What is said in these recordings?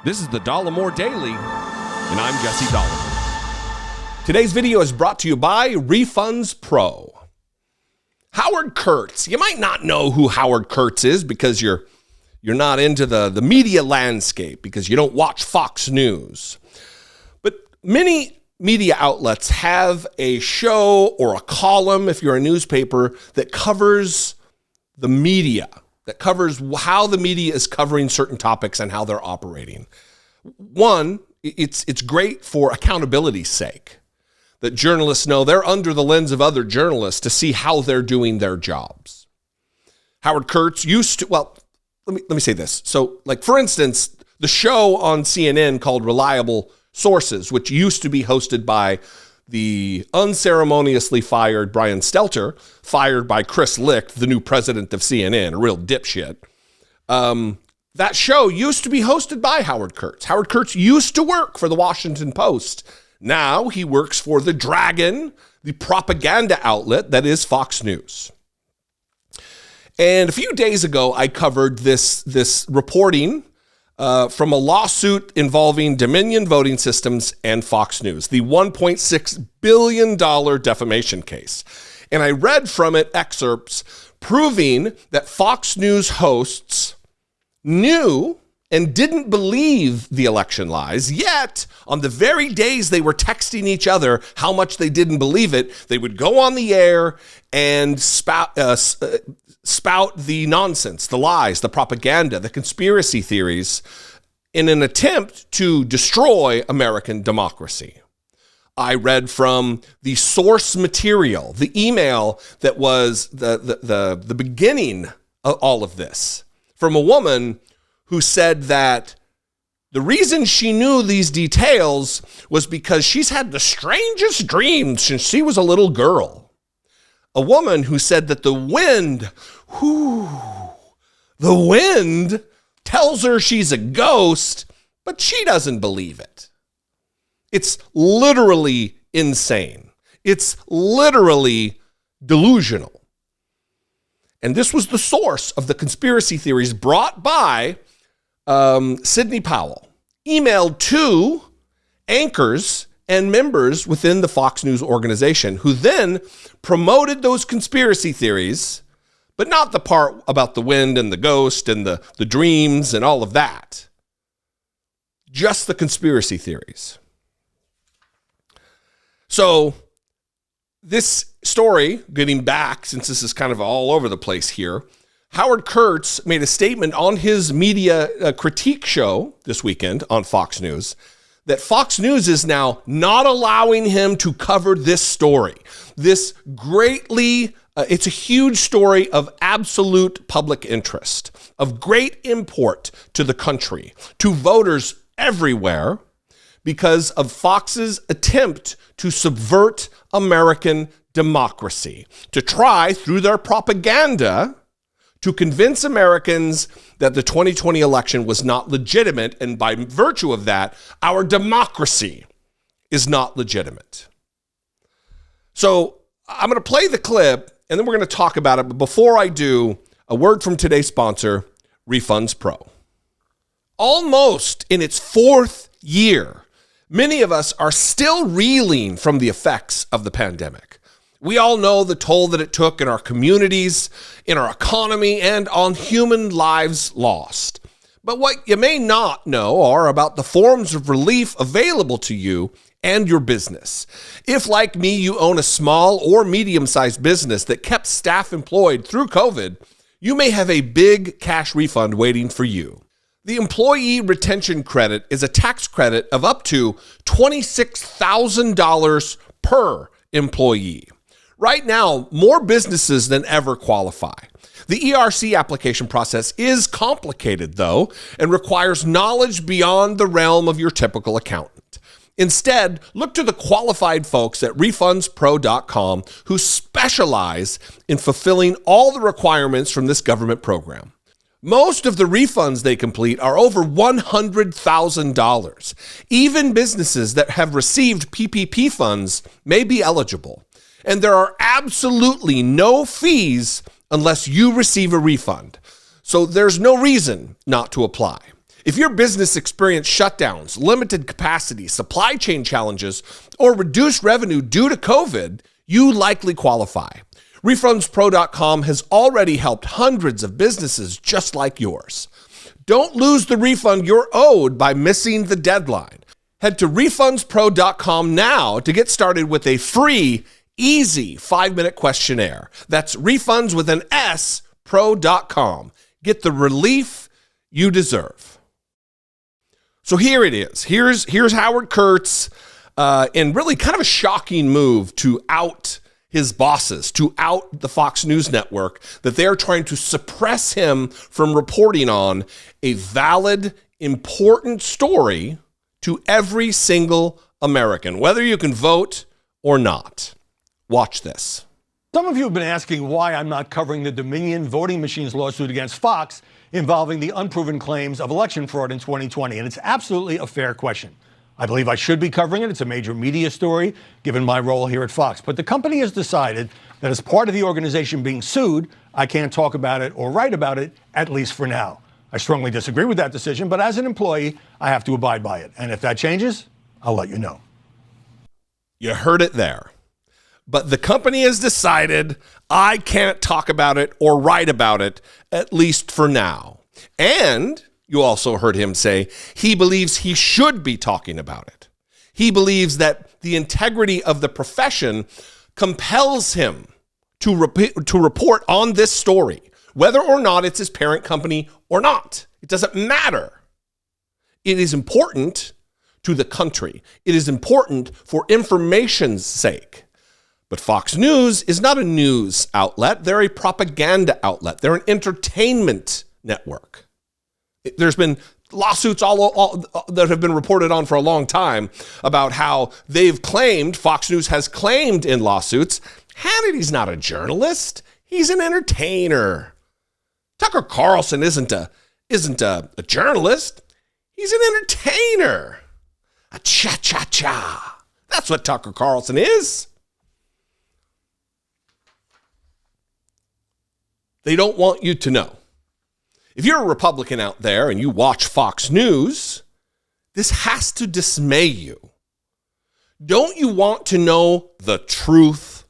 This is the Dollemore Daily, and I'm Jesse Dollemore. Today's video is brought to you by Refunds Pro. Howard Kurtz. You might not know who Howard Kurtz is because you're not into the media landscape, because you don't watch Fox News. But many media outlets have a show or a column, if you're a newspaper, that covers the media, that covers how the media is covering certain topics and how they're operating. One, it's great for accountability's sake, that journalists know they're under the lens of other journalists to see how they're doing their jobs. Howard Kurtz used to, well, let me say this. So, like, for instance, the show on CNN called Reliable Sources, which used to be hosted by the unceremoniously fired Brian Stelter, fired by Chris Licht, the new president of CNN, a real dipshit. That show used to be hosted by Howard Kurtz. Howard Kurtz used to work for the Washington Post. Now he works for the Dragon, the propaganda outlet that is Fox News. And a few days ago, I covered this reporting from a lawsuit involving Dominion Voting Systems and Fox News, the $1.6 billion defamation case. And I read from it excerpts proving that Fox News hosts knew and didn't believe the election lies, yet on the very days they were texting each other how much they didn't believe it, they would go on the air and spout the nonsense, the lies, the propaganda, the conspiracy theories in an attempt to destroy American democracy. I read from the source material, the email that was the beginning of all of this, from a woman who said that the reason she knew these details was because she's had the strangest dreams since she was a little girl. A woman who said that the wind tells her she's a ghost, but she doesn't believe it. It's literally insane. It's literally delusional. And this was the source of the conspiracy theories brought by Sidney Powell, emailed to anchors and members within the Fox News organization, who then promoted those conspiracy theories, but not the part about the wind and the ghost and the dreams and all of that. Just the conspiracy theories. So this story, getting back, since this is kind of all over the place here, Howard Kurtz made a statement on his media critique show this weekend on Fox News that Fox News is now not allowing him to cover this story. This it's a huge story of absolute public interest, of great import to the country, to voters everywhere, because of Fox's attempt to subvert American democracy, to try through their propaganda to convince Americans that the 2020 election was not legitimate, and by virtue of that, our democracy is not legitimate. So I'm going to play the clip, and then we're going to talk about it. But before I do, a word from today's sponsor, Refunds Pro. Almost in its fourth year, many of us are still reeling from the effects of the pandemic. We all know the toll that it took in our communities, in our economy, and on human lives lost. But what you may not know are about the forms of relief available to you and your business. If, like me, you own a small or medium-sized business that kept staff employed through COVID, you may have a big cash refund waiting for you. The Employee Retention Credit is a tax credit of up to $26,000 per employee. Right now, more businesses than ever qualify. The ERC application process is complicated, though, and requires knowledge beyond the realm of your typical accountant. Instead, look to the qualified folks at RefundsPro.com who specialize in fulfilling all the requirements from this government program. Most of the refunds they complete are over $100,000. Even businesses that have received PPP funds may be eligible. And there are absolutely no fees unless you receive a refund. So there's no reason not to apply. If your business experienced shutdowns, limited capacity, supply chain challenges, or reduced revenue due to COVID, you likely qualify. RefundsPro.com has already helped hundreds of businesses just like yours. Don't lose the refund you're owed by missing the deadline. Head to RefundsPro.com now to get started with a free, easy 5-minute questionnaire. That's refunds with an S, pro.com. Get the relief you deserve. So here it is. Here's Howard Kurtz in really kind of a shocking move to out his bosses, to out the Fox News network, that they're trying to suppress him from reporting on a valid, important story to every single American, whether you can vote or not. Watch this. Some of you have been asking why I'm not covering the Dominion voting machines lawsuit against Fox involving the unproven claims of election fraud in 2020, and it's absolutely a fair question. I believe I should be covering it. It's a major media story, given my role here at Fox. But the company has decided that as part of the organization being sued, I can't talk about it or write about it, at least for now. I strongly disagree with that decision, but as an employee, I have to abide by it. And if that changes, I'll let you know. You heard it there. But the company has decided I can't talk about it or write about it, at least for now. And you also heard him say he believes he should be talking about it. He believes that the integrity of the profession compels him to report on this story, whether or not it's his parent company or not. It doesn't matter. It is important to the country. It is important for information's sake. But Fox News is not a news outlet. They're a propaganda outlet. They're an entertainment network. There's been lawsuits all that have been reported on for a long time about how they've claimed, Fox News has claimed in lawsuits, Hannity's not a journalist. He's an entertainer. Tucker Carlson isn't a journalist. He's an entertainer. A cha-cha-cha. That's what Tucker Carlson is. They don't want you to know. If you're a Republican out there and you watch Fox News, this has to dismay you. Don't you want to know the truth?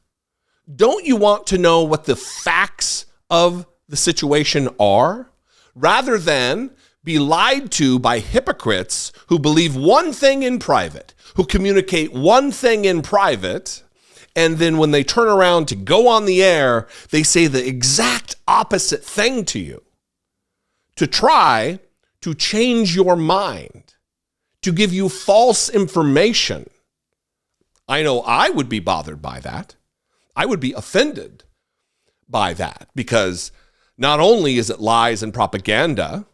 Don't you want to know what the facts of the situation are, rather than be lied to by hypocrites who believe one thing in private, who communicate one thing in private, and then when they turn around to go on the air, they say the exact opposite thing to you, to try to change your mind, to give you false information. I know I would be bothered by that. I would be offended by that, because not only is it lies and propaganda,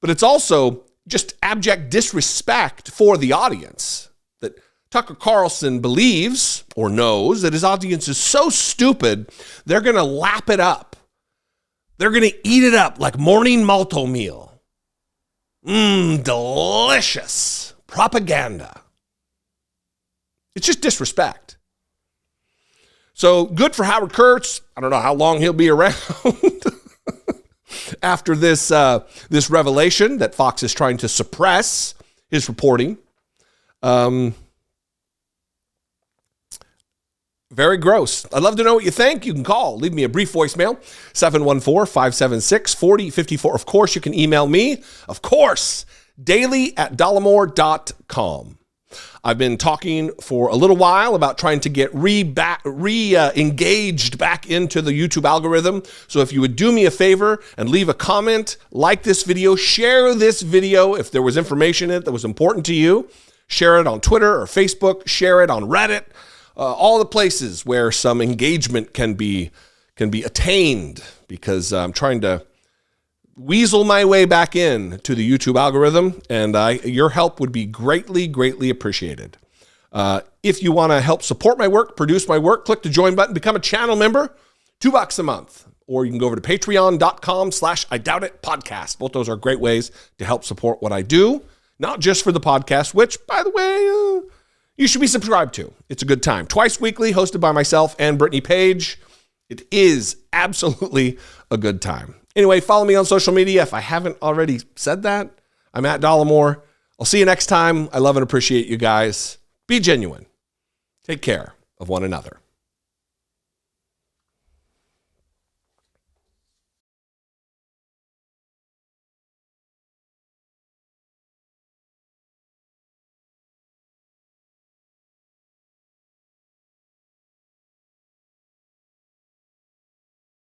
but it's also just abject disrespect for the audience. That Tucker Carlson believes or knows that his audience is so stupid, they're going to lap it up. They're going to eat it up like morning malto meal. Delicious propaganda. It's just disrespect. So good for Howard Kurtz. I don't know how long he'll be around after this revelation that Fox is trying to suppress his reporting. Very gross. I'd love to know what you think. You can call. Leave me a brief voicemail, 714-576-4054. Of course, you can email me, of course, daily@dollemore.com. I've been talking for a little while about trying to get engaged back into the YouTube algorithm. So if you would do me a favor and leave a comment, like this video, share this video if there was information in it that was important to you. Share it on Twitter or Facebook. Share it on Reddit. All the places where some engagement can be attained, because I'm trying to weasel my way back in to the YouTube algorithm, and your help would be greatly, greatly appreciated. If you want to help support my work, produce my work, click the join button, become a channel member, $2 a month. Or you can go over to patreon.com/IDoubtItPodcast. Both those are great ways to help support what I do, not just for the podcast, which, by the way, you should be subscribed to. It's a good time. Twice weekly, hosted by myself and Brittany Page. It is absolutely a good time. Anyway, follow me on social media if I haven't already said that. I'm at Dollemore. I'll see you next time. I love and appreciate you guys. Be genuine. Take care of one another.